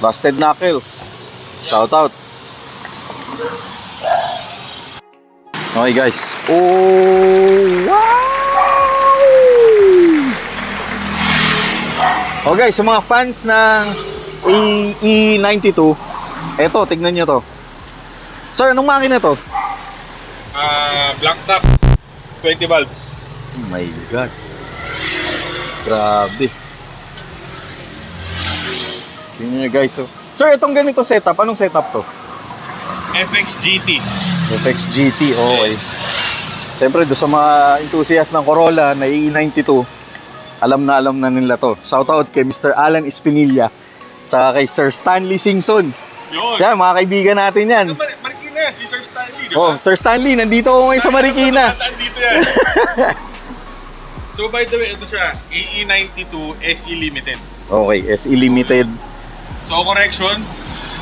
Busted Knuckles. Shout out. Okay guys. Oh, wow! Okay, sa mga fans ng E92, eto, tignan nyo to. Sir, anong makina to? Black top, 20 valves. Oh my God. Grabe. Tingnan nyo guys. Oh. Sir, itong ganito setup, anong setup to? FX GT. FX GT, okay. Siyempre, doon sa mga enthusiast ng Corolla na E92, alam na nila to. Shoutout kay Mr. Alan Espinilla, tsaka kay Sir Stanley Singson. Yun. Yan, mga kaibigan natin yan. Marikina, si Sir Stanley, di ba? Oh, Sir Stanley, nandito ako ngayon sa Marikina. Nandito yan. So by the way, ito siya, AE92 SE Limited. Okay, SE Limited. So correction,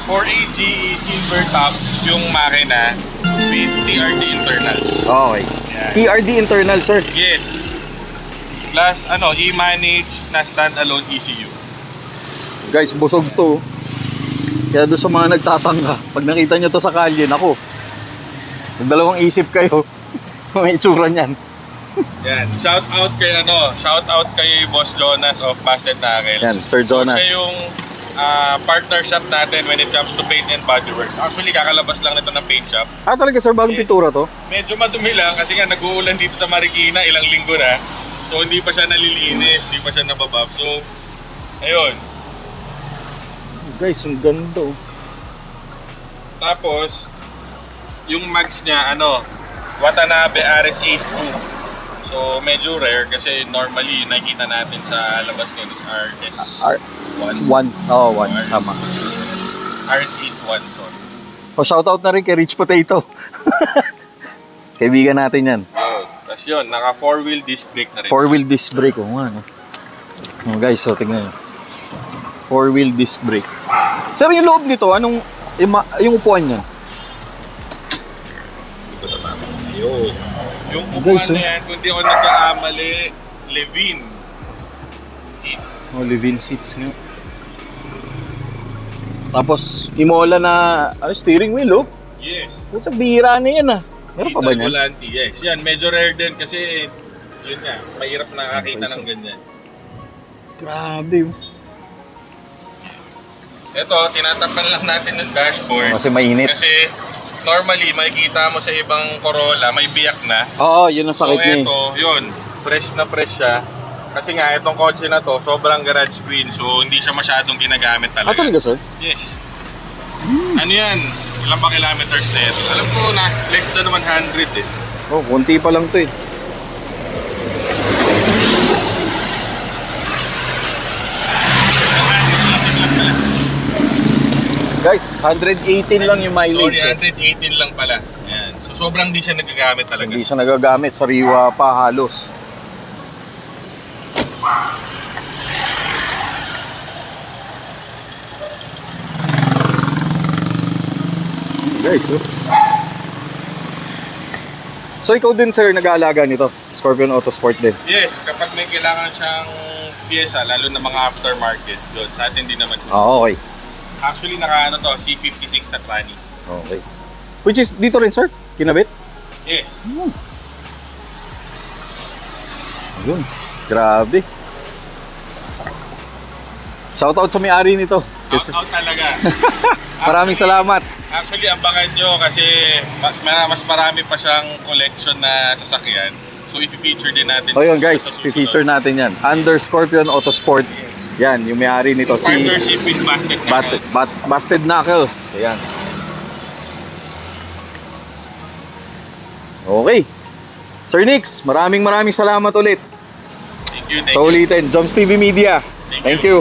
4AGE silver top yung makina with TRD internals. Okay. Yan. TRD internal, sir. Yes. Plus, i-manage na standalone ECU. Guys, busog to. Kaya doon sa mga nagtatangka, pag nakita nyo to sa kalye, nako, nagdalawang isip kayo. Mga itsura niyan. Yan. Shout out kay Boss Jonas of Busted Knuckles. Yan, Sir Jonas. So, siya yung partner shop natin when it comes to paint and bodyworks. Actually, kakalabas lang nito ng paint shop. Ah, talaga sir, bagong pintura to? Medyo madumi lang kasi nga nag-uulan dito sa Marikina, ilang linggo na. So, hindi pa siya nalilinis, hindi pa siya nababab. So, ayun. Guys, ang ganda oh. Tapos, yung mags niya, Watanabe RS82. So, medyo rare kasi normally nakikita natin sa labas ngayon is RS1. One. Oh, one. Tama. RS81, sorry. Oh, shoutout na rin kay Rich Potato. Kaibigan natin yan. Tapos yun, naka 4-wheel disc brake na rin. 4-wheel disc brake. Oh, nga, no? Oh, guys, so tingnan nyo. 4-wheel disc brake. Sir, yung loob nito, yung upuan niya? Ayun. Yung Guys, upuan na yan, kung di ako nagkakamali, Levine seats. Oh, Levine seats nga. Tapos, Imola na steering wheel, oh. Yes. Sa bihira na yan, ah. Meron pa ba niyan? Volante, yes. Yan, medyo rare din kasi, yun nga, mahirap nakakita ng ganyan. Grabe, oh. Ito, tinatapan lang natin ng dashboard. Kasi mainit. Kasi, normally, makikita mo sa ibang Corolla, may biyak na. Oo, yun ang sakit niya. So, ito, yun, fresh na fresh siya. Kasi nga, itong kotse na to, sobrang garage queen, so hindi siya masyadong ginagamit Ah, talaga. talaga, sir? Yes. Ano yan? Ilang pa kilometers na ito? Alam ko, less than 100 eh. Oh, konti pa lang to eh. Guys, 118 lang yung mileage. Sorry, 118 lang pala. Yan. So, sobrang di siya nagagamit talaga. Hindi siya nagagamit, sariwa pa halos. Guys, oh. So ikaw din sir nag-aalaga nito, Scorpion Autosport din? Yes, kapag may kailangan siyang pyesa, lalo na mga aftermarket, doon sa atin din naman. Ah, okay. Actually, naka C56 na tranny. Okay. Which is dito rin sir? Kinabit? Yes. Yun. Grabe. Shoutout sa may-ari nito. Shout out talaga. Maraming salamat. Actually, ambakan nyo kasi mas marami pa siyang collection na sasakyan. So, i-feature din natin. O yun guys, sa susunod. i-feature natin yan. Under Scorpion Autosport. Yan, yung may-ari nito. Partnership with Busted Knuckles. Busted Knuckles. Ayan. Okay. Sir Nix, maraming salamat ulit. Thank you. So ulitin, Joms TV Media. Thank you.